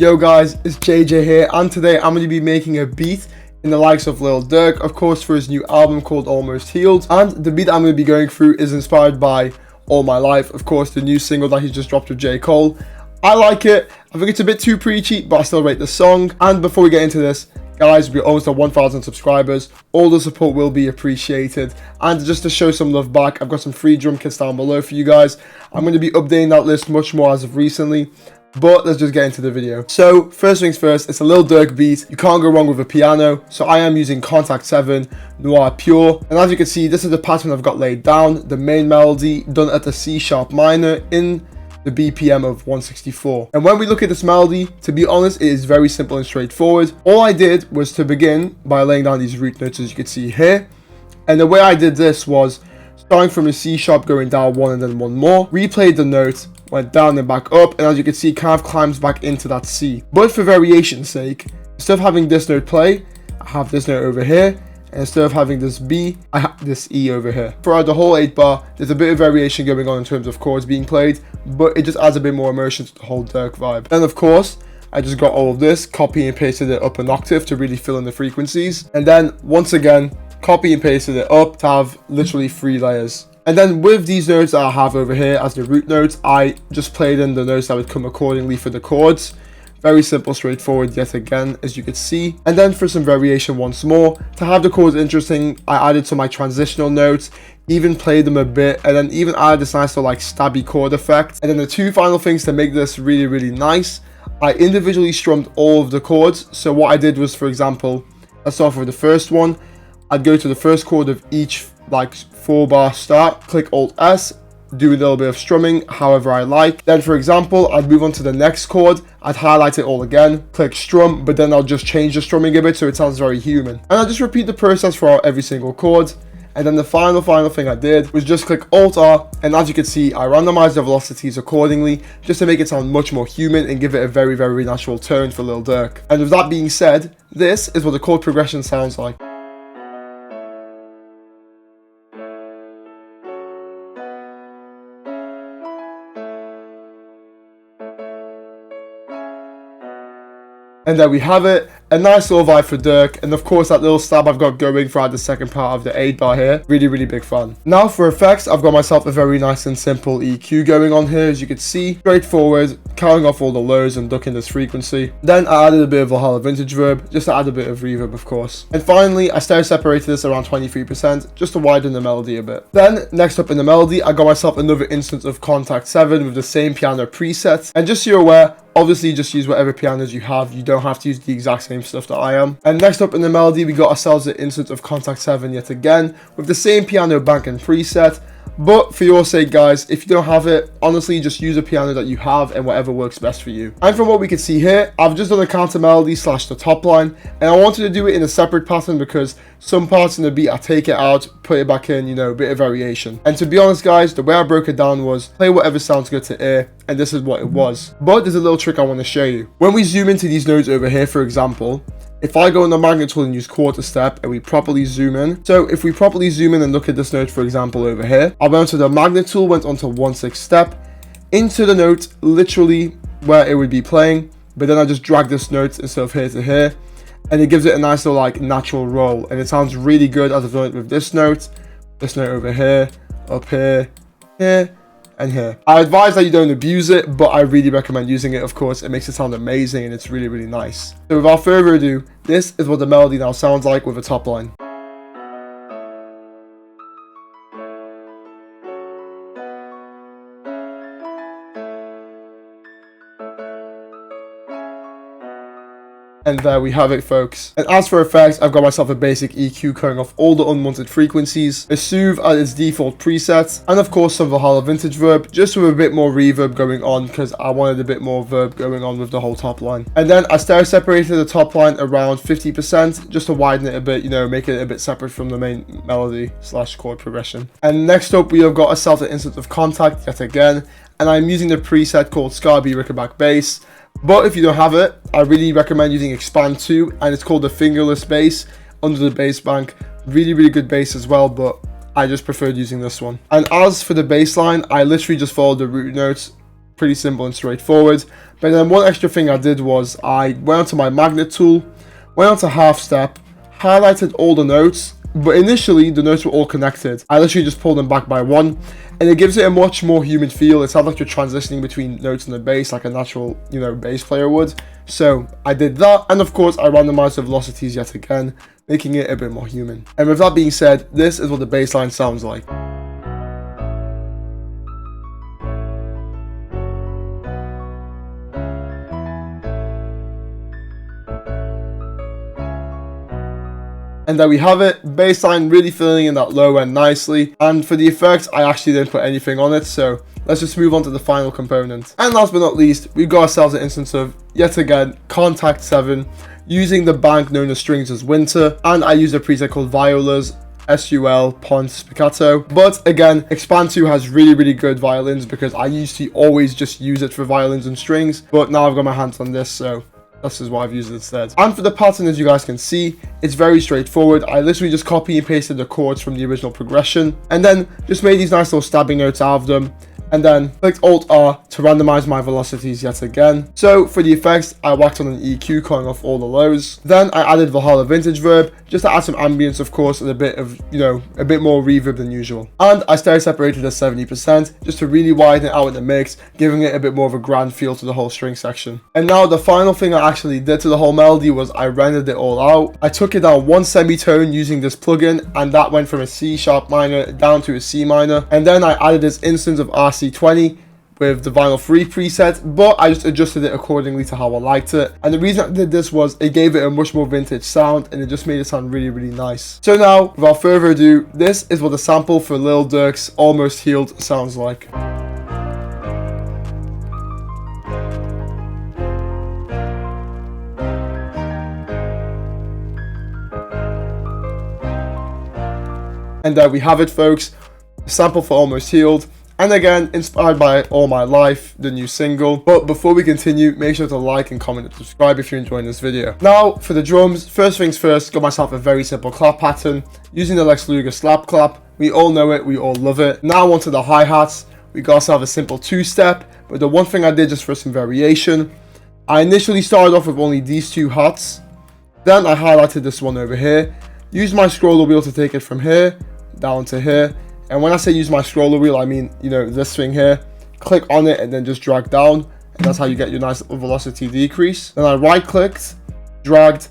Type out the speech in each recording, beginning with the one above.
Yo guys, it's JJ here, and today I'm going to be making a beat in the likes of Lil Durk, of course, for his new album called Almost Healed. And the beat I'm going to be going through is inspired by All My Life, of course, the new single that he just dropped with J. Cole. I like it. I think it's a bit too preachy, but I still rate the song. And before we get into this, guys, we're almost at 1,000 subscribers. All the support will be appreciated. And just to show some love back, I've got some free drum kits down below for you guys. I'm going to be updating that list much more as of recently. But let's just get into the video. So first things first, it's a Lil Durk beat. You can't go wrong with a piano. So I am using Contact 7 Noir Pure. And as you can see, this is the pattern I've got laid down. The main melody done at the C sharp minor in the BPM of 164. And when we look at this melody, to be honest, it is very simple and straightforward. All I did was to begin by laying down these root notes, as you can see here. And the way I did this was starting from a C sharp, going down one and then one more, replayed the note, went down and back up, and as you can see, kind of climbs back into that C. But for variation's sake, instead of having this note play, I have this note over here, and instead of having this B, I have this E over here. Throughout the whole 8 bar, there's a bit of variation going on in terms of chords being played, but it just adds a bit more immersion to the whole Durk vibe. Then of course, I just got all of this, copy and pasted it up an octave to really fill in the frequencies, and then once again, copy and pasted it up to have literally 3 layers. And then with these notes that I have over here as the root notes, I just played in the notes that would come accordingly for the chords. Very simple, straightforward yet again, as you could see. And then for some variation once more, to have the chords interesting, I added some of my transitional notes, even played them a bit, and then even added this nice little like stabby chord effect. And then the 2 final things to make this really nice, I individually strummed all of the chords. So what I did was, for example, let's start with the first one. I'd go to the first chord of each like 4-bar start, click Alt S, do a little bit of strumming however I like. Then for example, I'd move on to the next chord, I'd highlight it all again, click strum, but then I'll just change the strumming a bit so it sounds very human. And I'll just repeat the process for every single chord. And then the final thing I did was just click Alt R, and as you can see, I randomized the velocities accordingly just to make it sound much more human and give it a very natural tone for Lil Durk. And with that being said, this is what the chord progression sounds like. And there we have it, a nice little vibe for Durk, and of course that little stab I've got going throughout the second part of the 8 bar here, really big fun. Now for effects, I've got myself a very nice and simple EQ going on here, as you can see, straightforward, cutting off all the lows and ducking this frequency. Then I added a bit of Valhalla vintage verb, just to add a bit of reverb of course. And finally, I stereo separated this around 23%, just to widen the melody a bit. Then, next up in the melody, I got myself another instance of Contact 7 with the same piano presets, and just so you're aware, obviously just use whatever pianos you have, you don't have to use the exact same stuff that I am. And next up in the melody, we got ourselves an instance of Contact 7 yet again, with the same piano bank and preset. But for your sake guys, if you don't have it, honestly just use a piano that you have and whatever works best for you. And from what we can see here, I've just done a counter melody / the top line, and I wanted to do it in a separate pattern because some parts in the beat I take it out, put it back in, you know, a bit of variation. And to be honest guys, the way I broke it down was play whatever sounds good to ear, and this is what it was. But there's a little trick I want to show you. When we zoom into these notes over here, for example, if I go on the magnet tool and use quarter step and we properly zoom in. So if we properly zoom in and look at this note, for example, over here, I went to the magnet tool, went onto 1/6 step, into the note, literally where it would be playing, but then I just drag this note instead of here to here, and it gives it a nice little like natural roll, and it sounds really good as I've done it with this note over here, up here, here, and here. I advise that you don't abuse it, but I really recommend using it, of course. It makes it sound amazing and it's really nice. So without further ado, this is what the melody now sounds like with a top line. And there we have it folks. And as for effects, I've got myself a basic EQ cutting off all the unwanted frequencies, a soothe at its default presets, and of course some Valhalla vintage verb, just with a bit more reverb going on because I wanted a bit more verb going on with the whole top line. And then I stereo separated the top line around 50% just to widen it a bit, you know, make it a bit separate from the main melody / chord progression. And next up we have got ourselves an instance of Contact yet again, and I'm using the preset called Scarby Rickerback Bass. But if you don't have it, I really recommend using Expand 2, and it's called the fingerless bass under the bass bank. Really good bass as well, but I just preferred using this one. And as for the bass line, I literally just followed the root notes pretty simple and straightforward. But then one extra thing I did was I went onto my magnet tool, went onto half step, highlighted all the notes, but initially the notes were all connected. I literally just pulled them back by one, and it gives it a much more human feel. It's not like you're transitioning between notes and the bass like a natural, bass player would. So I did that, and of course I randomized the velocities yet again, making it a bit more human. And with that being said, this is what the bass line sounds like. And there we have it, bass line really filling in that low end nicely. And for the effects, I actually didn't put anything on it, so let's just move on to the final component. And last but not least, we've got ourselves an instance of, yet again, Contact 7, using the bank known as Strings as Winter, and I use a preset called Violas, SUL, Ponce, Spiccato. But again, Expand 2 has really good violins, because I used to always just use it for violins and strings, but now I've got my hands on this, so this is what I've used instead. And for the pattern, as you guys can see, it's very straightforward. I literally just copy and pasted the chords from the original progression, and then just made these nice little stabbing notes out of them, and then clicked Alt-R to randomize my velocities yet again. So for the effects, I whacked on an EQ, cutting off all the lows. Then I added Valhalla Vintage Verb, just to add some ambience, of course, and a bit of, a bit more reverb than usual. And I stereo separated at 70%, just to really widen it out in the mix, giving it a bit more of a grand feel to the whole string section. And now the final thing I actually did to the whole melody was I rendered it all out. I took it down one semitone using this plugin, and that went from a C sharp minor down to a C minor. And then I added this instance of RC20 with the Vinyl 3 preset, but I just adjusted it accordingly to how I liked it. And the reason I did this was it gave it a much more vintage sound, and it just made it sound really nice. So now, without further ado, this is what the sample for Lil Durk's Almost Healed sounds like. And there we have it, folks, the sample for Almost Healed. And again, inspired by All My Life, the new single. But before we continue, make sure to like and comment and subscribe if you're enjoying this video. Now, for the drums, first things first, got myself a very simple clap pattern, using the Lex Luger slap clap. We all know it, we all love it. Now onto the hi-hats, we got ourselves a simple two-step, but the one thing I did just for some variation, I initially started off with only these two hats, then I highlighted this one over here, used my scroller wheel to take it from here, down to here. And when I say use my scroller wheel, I mean, this thing here. Click on it and then just drag down. And that's how you get your nice little velocity decrease. Then I right clicked, dragged,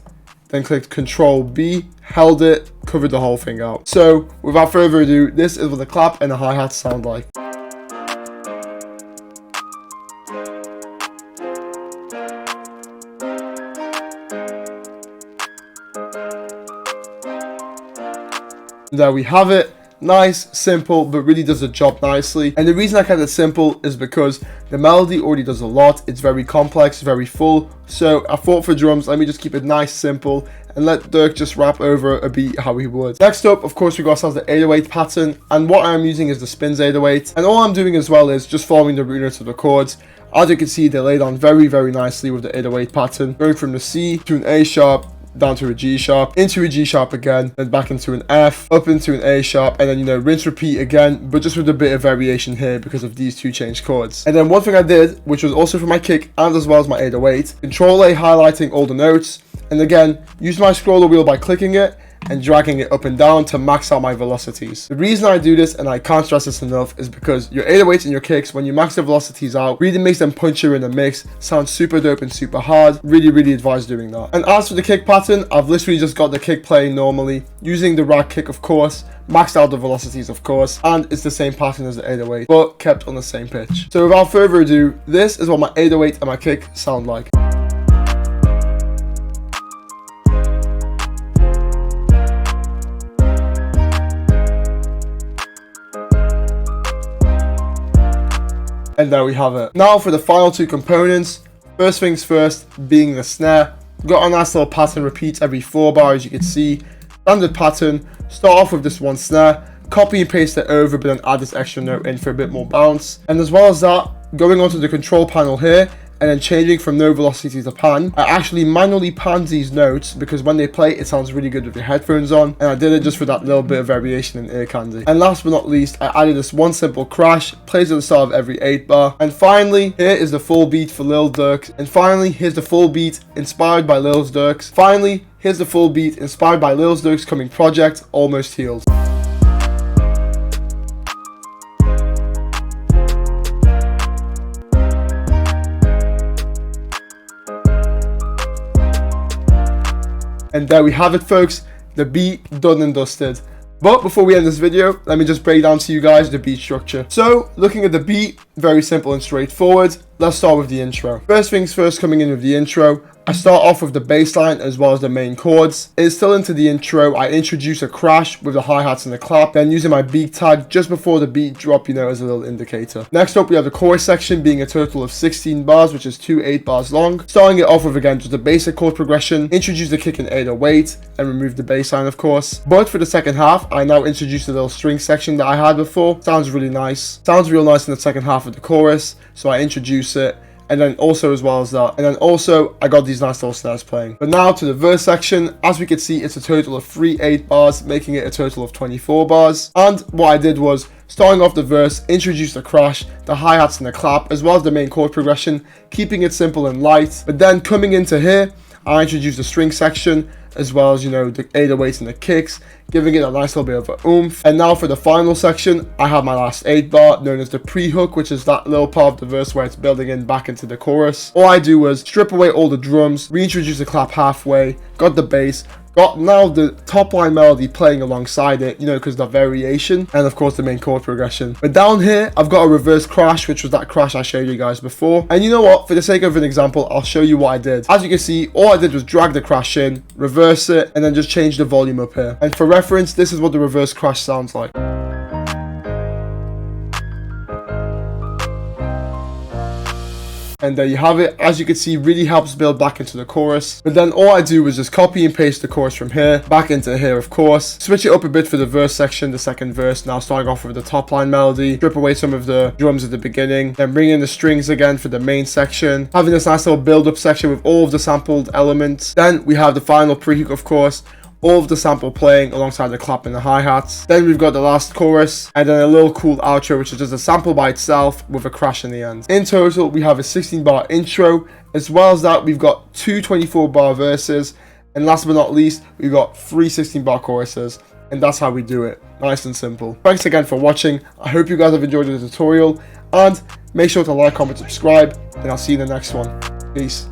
then clicked Control B, held it, covered the whole thing out. So without further ado, this is what the clap and the hi-hats sound like. There we have it. Nice, simple, but really does the job nicely. And the reason I kept it simple is because the melody already does a lot. It's very complex, very full. So I thought for drums, let me just keep it nice, simple, and let Durk just rap over a beat how he would. Next up, of course, we got ourselves the 808 pattern, and what I'm using is the Spins 808. And all I'm doing as well is just following the root notes of the chords. As you can see, they're laid on very nicely with the 808 pattern, going from the C to an A sharp, down to a G sharp, into a G sharp again, then back into an F, up into an A sharp, and then, rinse repeat again, but just with a bit of variation here because of these two changed chords. And then one thing I did, which was also for my kick and as well as my 808, Control A highlighting all the notes, and again, use my scroller wheel by clicking it and dragging it up and down to max out my velocities. The reason I do this, and I can't stress this enough, is because your 808s and your kicks, when you max the velocities out, really makes them punchier in the mix, sound super dope and super hard. Really advise doing that. And as for the kick pattern, I've literally just got the kick playing normally, using the rack kick, of course, maxed out the velocities, of course, and it's the same pattern as the 808, but kept on the same pitch. So without further ado, this is what my 808 and my kick sound like. And there we have it. Now for the final two components. First things first, being the snare. Got a nice little pattern, repeats every 4 bar, as you can see. Standard pattern. Start off with this one snare, copy and paste it over, but then add this extra note in for a bit more bounce. And as well as that, going onto the control panel here, and then changing from no velocity to pan. I actually manually panned these notes because when they play, it sounds really good with your headphones on, and I did it just for that little bit of variation in ear candy. And last but not least, I added this one simple crash, plays at the start of every 8 bar. And finally, here is the full beat for Lil Durk. And finally, here's the full beat inspired by Lil Durk's. Finally, here's the full beat inspired by Lil Durk's coming project, Almost Healed. And there we have it, folks, the beat done and dusted. But before we end this video, let me just break down to you guys the beat structure. So, looking at the beat, very simple and straightforward. Let's start with the intro. First things first, coming in with the intro, I start off with the bass line as well as the main chords. It's still into the intro, I introduce a crash with the hi-hats and the clap, then using my beat tag just before the beat drop, as a little indicator. Next up, we have the chorus section being a total of 16 bars, which is 2 8 bars long. Starting it off with, again, just a basic chord progression, introduce the kick and 808, and remove the bass line, of course. But for the second half, I now introduce a little string section that I had before. Sounds really nice. Sounds real nice in the second half of the chorus, so I introduce it. And then also, as well as that, and then also I got these nice little snares playing. But now to the verse section. As we can see, it's a total of 3 8 bars, making it a total of 24 bars. And what I did was, starting off the verse, introduce the crash, the hi-hats and the clap, as well as the main chord progression, keeping it simple and light. But then coming into here, I introduced the string section, as well as, the 808s and the kicks, giving it a nice little bit of a oomph. And now for the final section, I have my last 8 bar, known as the pre-hook, which is that little part of the verse where it's building in back into the chorus. All I do was strip away all the drums, reintroduce the clap halfway, got the bass, got now the top line melody playing alongside it, because the variation, and of course the main chord progression. But down here, I've got a reverse crash, which was that crash I showed you guys before. And you know what, for the sake of an example, I'll show you what I did. As you can see, all I did was drag the crash in, reverse it, and then just change the volume up here. And for reference, this is what the reverse crash sounds like. And there you have it. As you can see, really helps build back into the chorus. But then all I do is just copy and paste the chorus from here back into here, of course. Switch it up a bit for the verse section, the second verse. Now starting off with the top line melody, strip away some of the drums at the beginning, then bring in the strings again for the main section, having this nice little build up section with all of the sampled elements. Then we have the final pre-hook, of course, all of the sample playing alongside the clap and the hi-hats. Then we've got the last chorus, and then a little cool outro, which is just a sample by itself with a crash in the end. In total, we have a 16 bar intro. As well as that, we've got 2 24 bar verses, and last but not least, we've got 3 16 bar choruses. And that's how we do it. Nice and simple. Thanks again for watching. I hope you guys have enjoyed the tutorial, and make sure to like, comment, subscribe, and I'll see you in the next one. Peace.